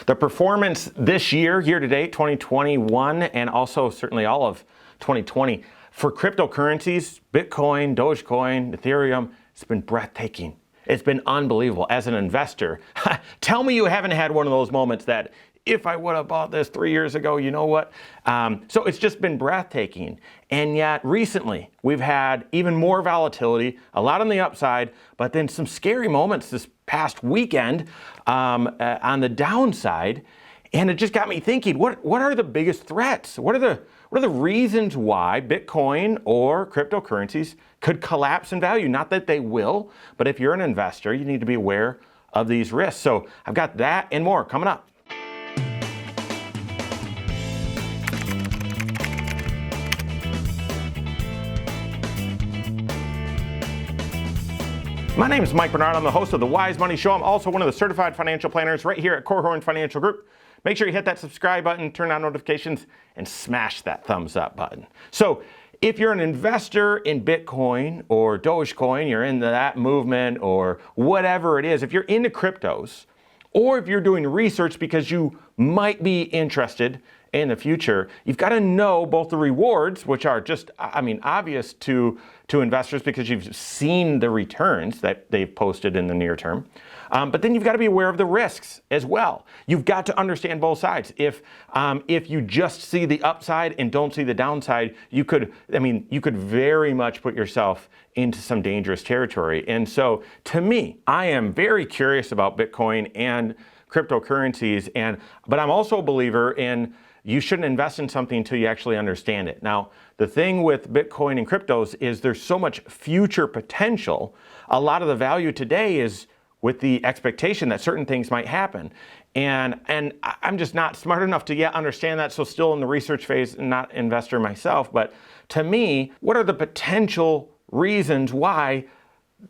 The performance this year to date, 2021, and also certainly all of 2020, for cryptocurrencies, Bitcoin, Dogecoin, Ethereum, it's been breathtaking. It's been unbelievable. As an investor, tell me you haven't had one of those moments that, if I would have bought this 3 years ago, you know what? So it's just been breathtaking. And yet recently, we've had even more volatility, a lot on the upside, but then some scary moments this past weekend on the downside. And it just got me thinking, what are the biggest threats? What are the reasons why Bitcoin or cryptocurrencies could collapse in value? Not that they will, but if you're an investor, you need to be aware of these risks. So I've got that and more coming up. My name is Mike Bernard. I'm the host of the Wise Money Show. I'm also one of the certified financial planners right here at Corhorn Financial Group. Make sure you hit that subscribe button, turn on notifications, and smash that thumbs up button. So if you're an investor in Bitcoin or Dogecoin, you're into that movement or whatever it is, if you're into cryptos, or if you're doing research because you might be interested in the future, you've got to know both the rewards, which are just, obvious to investors because you've seen the returns that they've posted in the near term. But then you've got to be aware of the risks as well. You've got to understand both sides. If you just see the upside and don't see the downside, you could very much put yourself into some dangerous territory. And so to me, I am very curious about Bitcoin and cryptocurrencies, but I'm also a believer in you shouldn't invest in something until you actually understand it. Now, the thing with Bitcoin and cryptos is there's so much future potential. A lot of the value today is with the expectation that certain things might happen. And I'm just not smart enough to yet understand that, so still in the research phase and not investor myself. But to me, what are the potential reasons why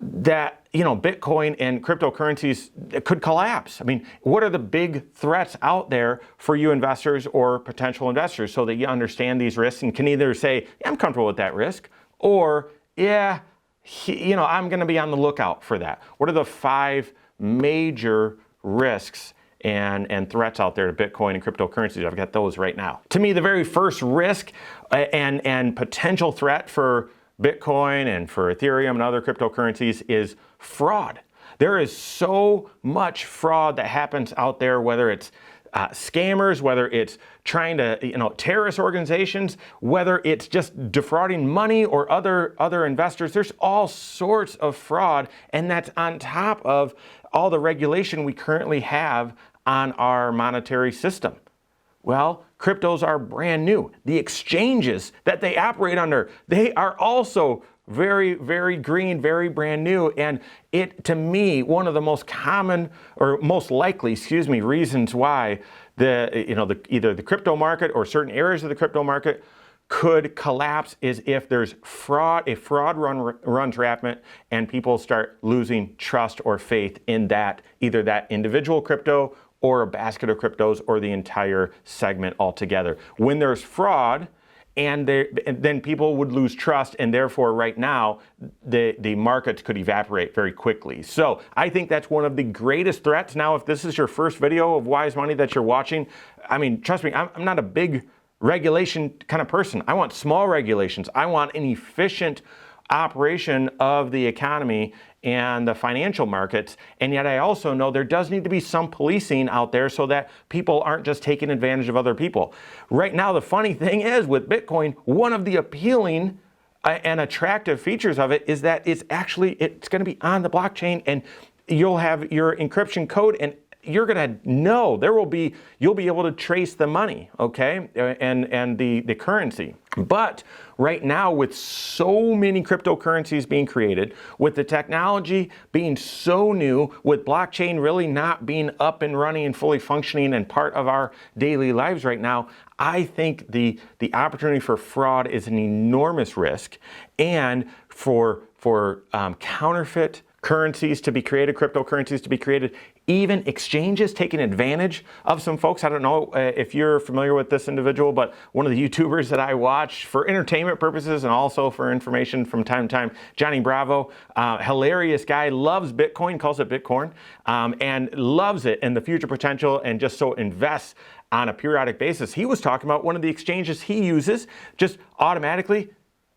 that Bitcoin and cryptocurrencies could collapse? What are the big threats out there for you investors or potential investors so that you understand these risks and can either say, yeah, I'm comfortable with that risk, or yeah, I'm going to be on the lookout for that. What are the 5 major risks and threats out there to Bitcoin and cryptocurrencies? I've got those right now. To me, the very first risk and potential threat for Bitcoin and for Ethereum and other cryptocurrencies is fraud. There is so much fraud that happens out there, whether it's scammers, whether it's trying to, terrorist organizations, whether it's just defrauding money or other investors. There's all sorts of fraud, and that's on top of all the regulation we currently have on our monetary system. Well, cryptos are brand new. The exchanges that they operate under, they are also very, very green, very brand new. And to me, one of the most common or most likely, reasons why either the crypto market or certain areas of the crypto market could collapse is if there's a fraud runs rampant and people start losing trust or faith in either that individual crypto or a basket of cryptos or the entire segment altogether. When there's fraud, and then people would lose trust, and therefore right now the markets could evaporate very quickly. So I think that's one of the greatest threats. Now, if this is your first video of Wise Money that you're watching, trust me, I'm not a big regulation kind of person. I want small regulations. I want an efficient operation of the economy and the financial markets. And yet I also know there does need to be some policing out there so that people aren't just taking advantage of other people. Right now, the funny thing is with Bitcoin, one of the appealing and attractive features of it is that it's going to be on the blockchain, and you'll have your encryption code, and you're going to know you'll be able to trace the money, okay, and the currency. But right now, with so many cryptocurrencies being created, with the technology being so new, with blockchain really not being up and running and fully functioning and part of our daily lives right now, I think the opportunity for fraud is an enormous risk, and for counterfeit currencies to be created, cryptocurrencies to be created, even exchanges taking advantage of some folks. I don't know if you're familiar with this individual, but one of the YouTubers that I watch for entertainment purposes and also for information from time to time, Johnny Bravo, hilarious guy, loves Bitcoin, calls it Bitcoin, and loves it and the future potential, and just so invests on a periodic basis. He was talking about one of the exchanges he uses just automatically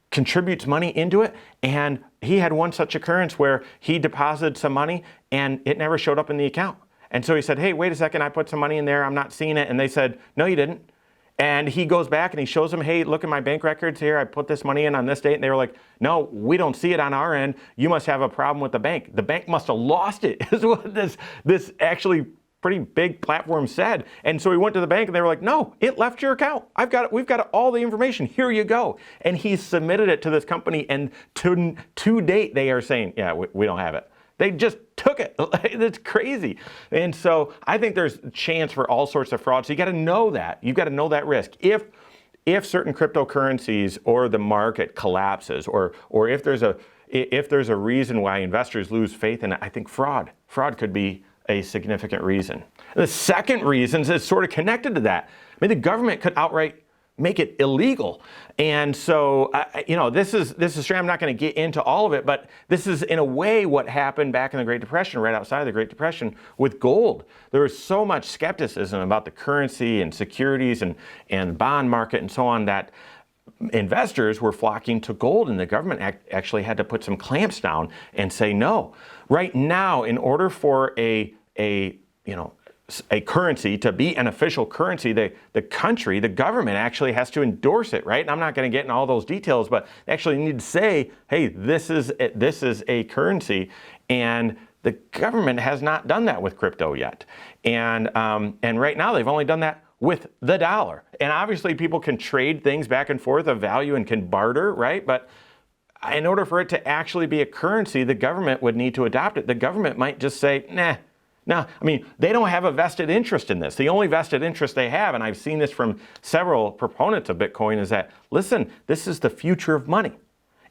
contributes money into it, and he had one such occurrence where he deposited some money and it never showed up in the account. And so he said, hey, wait a second, I put some money in there, I'm not seeing it. And they said, no, you didn't. And he goes back and he shows them, hey, look at my bank records here, I put this money in on this date. And they were like, no, we don't see it on our end, you must have a problem with the bank. The bank must have lost it, is what this actually pretty big platform said. And so he went to the bank and they were like, no, it left your account. We've got all the information. Here you go. And he submitted it to this company, and to date, they are saying, yeah, we don't have it. They just took it. It's crazy. And so I think there's a chance for all sorts of fraud. So you got to know that. You've got to know that risk. If certain cryptocurrencies or the market collapses, or if there's a reason why investors lose faith in it, I think fraud could be a significant reason. The second reason is sort of connected to that. I mean, the government could outright make it illegal. And so, this is straight. I'm not going to get into all of it, but this is in a way what happened back in the Great Depression, right outside of the Great Depression with gold. There was so much skepticism about the currency and securities and bond market and so on that investors were flocking to gold, and the government actually had to put some clamps down and say no. Right now, in order for a currency to be an official currency, the government actually has to endorse it, right? And I'm not going to get into all those details, but they actually need to say, hey, this is a currency, and the government has not done that with crypto yet. And right now they've only done that with the dollar. And obviously people can trade things back and forth of value and can barter, right? But in order for it to actually be a currency, the government would need to adopt it. The government might just say, nah. I mean, they don't have a vested interest in this. The only vested interest they have, and I've seen this from several proponents of Bitcoin, is that, listen, this is the future of money.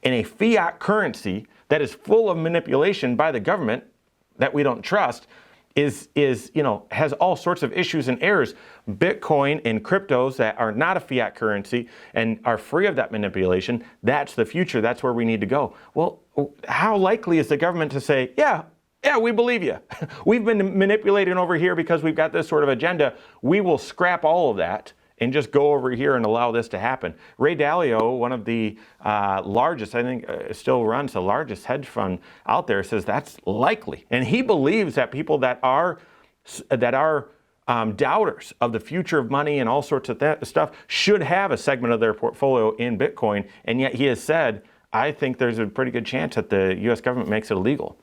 And a fiat currency that is full of manipulation by the government that we don't trust has all sorts of issues and errors. Bitcoin and cryptos that are not a fiat currency and are free of that manipulation, that's the future. That's where we need to go. Well, how likely is the government to say, yeah, we believe you. We've been manipulating over here because we've got this sort of agenda. We will scrap all of that and just go over here and allow this to happen. Ray Dalio, one of the largest, I think still runs the largest hedge fund out there, says that's likely. And he believes that people that are doubters of the future of money and all sorts of stuff should have a segment of their portfolio in Bitcoin. And yet he has said, I think there's a pretty good chance that the US government makes it illegal.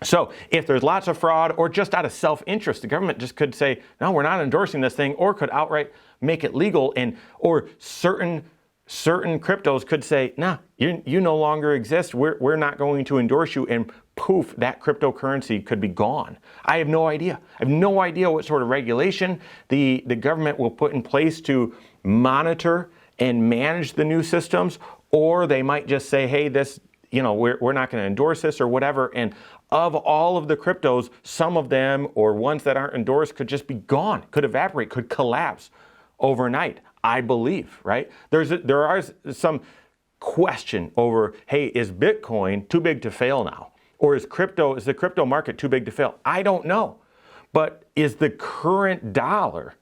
So if there's lots of fraud or just out of self-interest, the government just could say, no, we're not endorsing this thing, or could outright make it legal, or certain cryptos could say, nah, you no longer exist, we're not going to endorse you, and poof, that cryptocurrency could be gone. I have no idea. I have no idea what sort of regulation the government will put in place to monitor and manage the new systems, or they might just say, hey, this, we're not going to endorse this or whatever. And of all of the cryptos, some of them or ones that aren't endorsed could just be gone, could evaporate, could collapse overnight, I believe, right? There are some question over, hey, is Bitcoin too big to fail now? Or is the crypto market too big to fail? I don't know. But is the current dollar,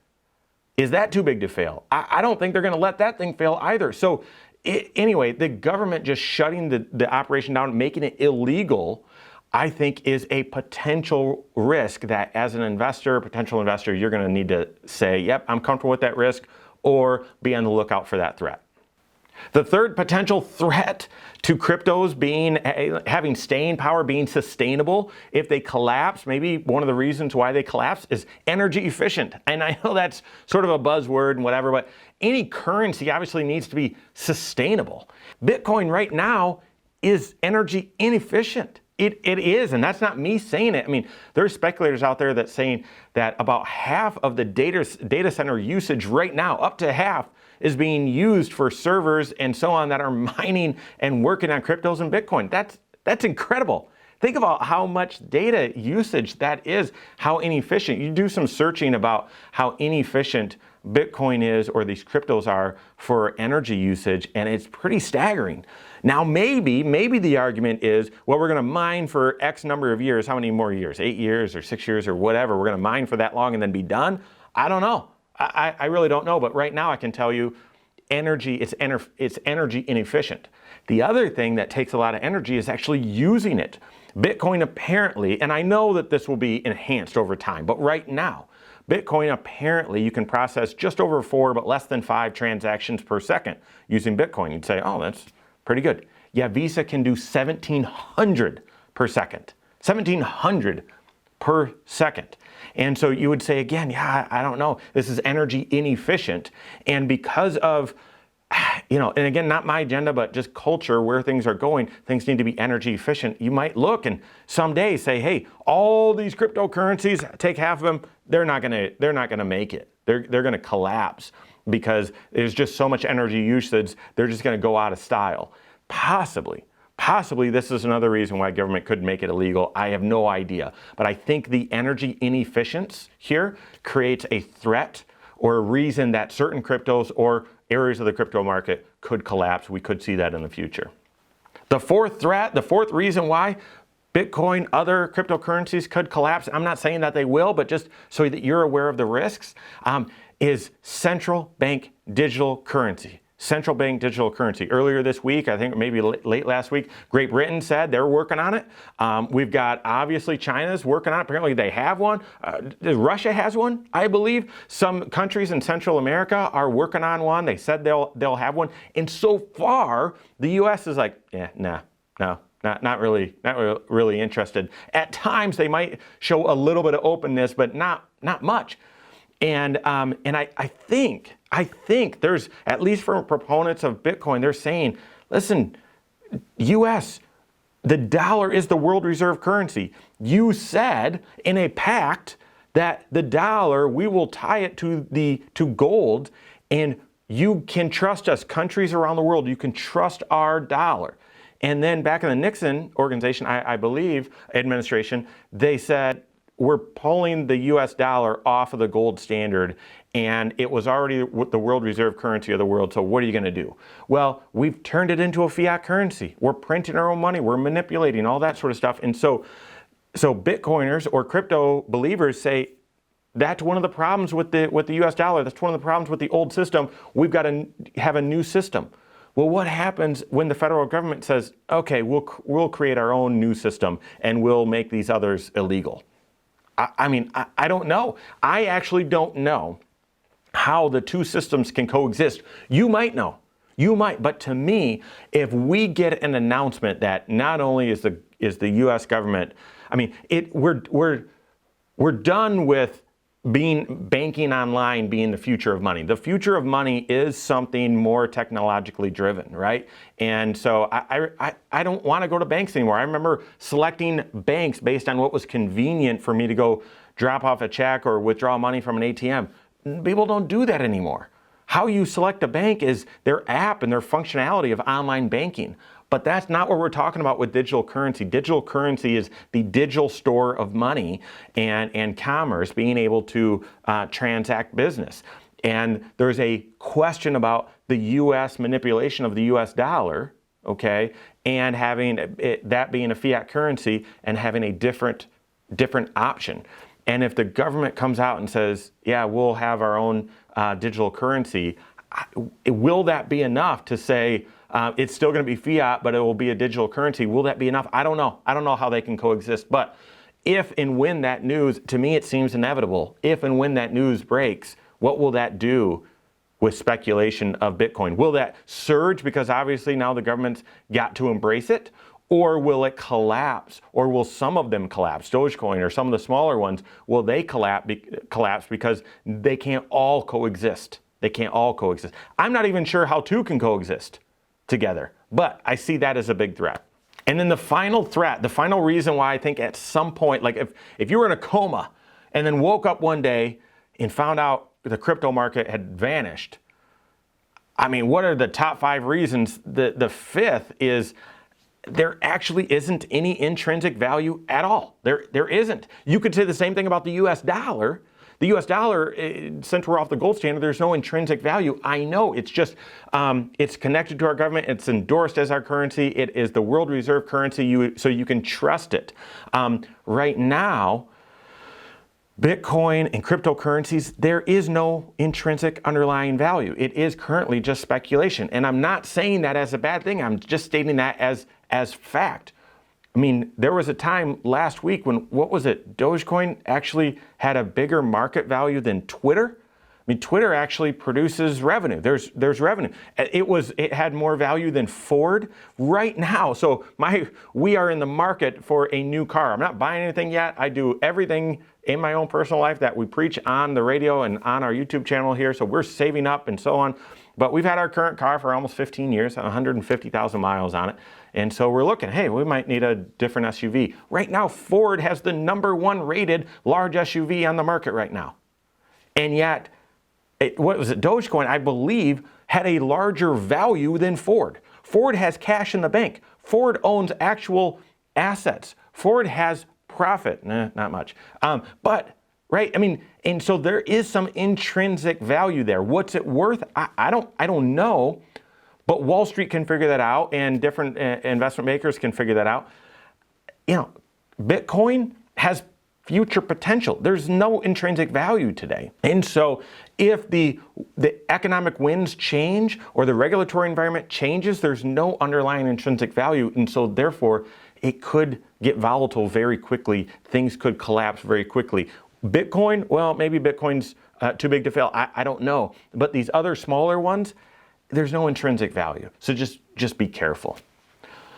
is that too big to fail? I don't think they're going to let that thing fail either. So anyway, the government just shutting the operation down, making it illegal, I think is a potential risk that as an potential investor, you're going to need to say, yep, I'm comfortable with that risk, or be on the lookout for that threat. The third potential threat to cryptos having staying power, being sustainable, if they collapse, maybe one of the reasons why they collapse is energy efficient. And I know that's sort of a buzzword and whatever, but any currency obviously needs to be sustainable. Bitcoin right now is energy inefficient. It is, and that's not me saying it. I mean, there's speculators out there that saying that about half of the data center usage right now, up to half, is being used for servers and so on that are mining and working on cryptos and Bitcoin. That's incredible. Think about how much data usage that is, how inefficient. You do some searching about how inefficient Bitcoin is or these cryptos are for energy usage, and it's pretty staggering. Now, maybe the argument is, well, we're going to mine for X number of years. How many more years? 8 years or 6 years or whatever. We're going to mine for that long and then be done? I don't know. I really don't know. But right now I can tell you it's energy inefficient. The other thing that takes a lot of energy is actually using it. Bitcoin apparently, and I know that this will be enhanced over time, but right now, Bitcoin apparently you can process just over 4 but less than 5 transactions per second using Bitcoin. You'd say, oh, that's pretty good. Yeah, Visa can do 1,700 per second. 1,700 per second. And so you would say again, yeah, I don't know. This is energy inefficient. And because of, and again, not my agenda, but just culture, where things are going, things need to be energy efficient. You might look and someday say, hey, all these cryptocurrencies, take half of them, they're not gonna make it. They're gonna collapse because there's just so much energy usage, they're just gonna go out of style. Possibly this is another reason why government could make it illegal. I have no idea. But I think the energy inefficiency here creates a threat or a reason that certain cryptos or areas of the crypto market could collapse. We could see that in the future. The fourth reason why Bitcoin, other cryptocurrencies could collapse, I'm not saying that they will, but just so that you're aware of the risks, is central bank digital currency. Central bank digital currency. Earlier this week, I think maybe late last week, Great Britain said they're working on it. We've got, obviously, China's working on it. Apparently they have one. Russia has one, I believe. Some countries in Central America are working on one. They said they'll have one. And so far, the U.S. is like, no, not really interested. At times, they might show a little bit of openness, but not much. And I think there's, at least from proponents of Bitcoin, they're saying, listen, U.S., the dollar is the world reserve currency. You said in a pact that the dollar, we will tie it to gold, and you can trust us. Countries around the world, you can trust our dollar. And then back in the Nixon organization, I believe, administration, they said, we're pulling the U.S. dollar off of the gold standard, and it was already the world reserve currency of the world, so what are you going to do? Well, we've turned it into a fiat currency. We're printing our own money. We're manipulating all that sort of stuff. And so Bitcoiners or crypto believers say that's one of the problems with the U.S. dollar. That's one of the problems with the old system. We've got to have a new system. Well, what happens when the federal government says, okay, we'll create our own new system and we'll make these others illegal? I don't know. I actually don't know how the two systems can coexist. You might know. You might. But to me, if we get an announcement that not only is the U.S. government, we're done with banking online being the future of money. The future of money is something more technologically driven, right? And so I don't want to go to banks anymore. I remember selecting banks based on what was convenient for me to go drop off a check or withdraw money from an ATM. People don't do that anymore. How you select a bank is their app and their functionality of online banking. But that's not what we're talking about with digital currency. Digital currency is the digital store of money and commerce, being able to transact business. And there's a question about the U.S. manipulation of the U.S. dollar, okay, and having that being a fiat currency and having a different option. And if the government comes out and says, yeah, we'll have our own digital currency, will that be enough to say, it's still going to be fiat, but it will be a digital currency? Will that be enough? I don't know. I don't know how they can coexist. But if and when that news, to me it seems inevitable, if and when that news breaks, what will that do with speculation of Bitcoin? Will that surge because obviously now the government's got to embrace it? Or will it collapse? Or will some of them collapse? Dogecoin or some of the smaller ones, will they collapse because they can't all coexist? They can't all coexist. I'm not even sure how two can coexist together, but I see that as a big threat. And then the final threat, the final reason why I think at some point, like if you were in a coma and then woke up one day and found out the crypto market had vanished, what are the top 5 reasons? The fifth is there actually isn't any intrinsic value at all. There isn't. You could say the same thing about the US dollar. The US dollar, since we're off the gold standard, there's no intrinsic value. I know, it's just, it's connected to our government. It's endorsed as our currency. It is the world reserve currency, so you can trust it. Right now, Bitcoin and cryptocurrencies, there is no intrinsic underlying value. It is currently just speculation. And I'm not saying that as a bad thing. I'm just stating that as fact. I mean, there was a time last week when, what was it? Dogecoin actually had a bigger market value than Twitter. I mean, Twitter actually produces revenue. There's revenue. It had more value than Ford right now. So we are in the market for a new car. I'm not buying anything yet. I do everything in my own personal life that we preach on the radio and on our YouTube channel here. So we're saving up and so on. But we've had our current car for almost 15 years, 150,000 miles on it. And so we're looking, hey, we might need a different SUV. Right now, Ford has the #1 rated large SUV on the market right now. And yet, what was it? Dogecoin, I believe, had a larger value than Ford. Ford has cash in the bank. Ford owns actual assets. Ford has profit. Not much. But, right, I mean, and so there is some intrinsic value there. What's it worth? I don't know. But Wall Street can figure that out, and different investment makers can figure that out. You know, Bitcoin has future potential. There's no intrinsic value today. And so if the economic winds change or the regulatory environment changes, there's no underlying intrinsic value. And so therefore, it could get volatile very quickly. Things could collapse very quickly. Bitcoin, well, maybe Bitcoin's too big to fail. I don't know. But these other smaller ones, there's no intrinsic value. So just be careful.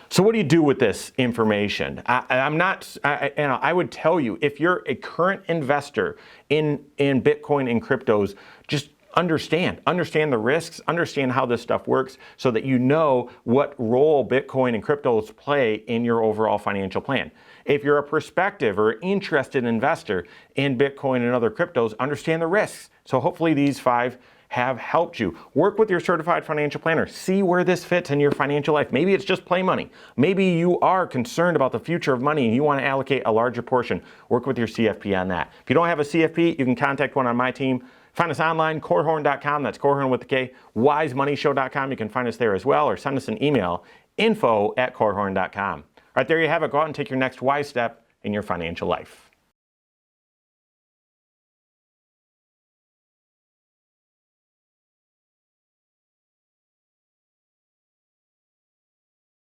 So what do you do with this information? I would tell you, if you're a current investor in Bitcoin and cryptos, just understand the risks, understand how this stuff works so that you know what role Bitcoin and cryptos play in your overall financial plan. If you're a prospective or interested investor in Bitcoin and other cryptos, understand the risks. So hopefully these 5 have helped you. Work with your certified financial planner. See where this fits in your financial life. Maybe it's just play money. Maybe you are concerned about the future of money and you want to allocate a larger portion. Work with your CFP on that. If you don't have a CFP, you can contact one on my team. Find us online, corehorn.com. That's Corehorn with the K. wisemoneyshow.com. You can find us there as well, or send us an email, info@corehorn.com. All right, there you have it. Go out and take your next wise step in your financial life.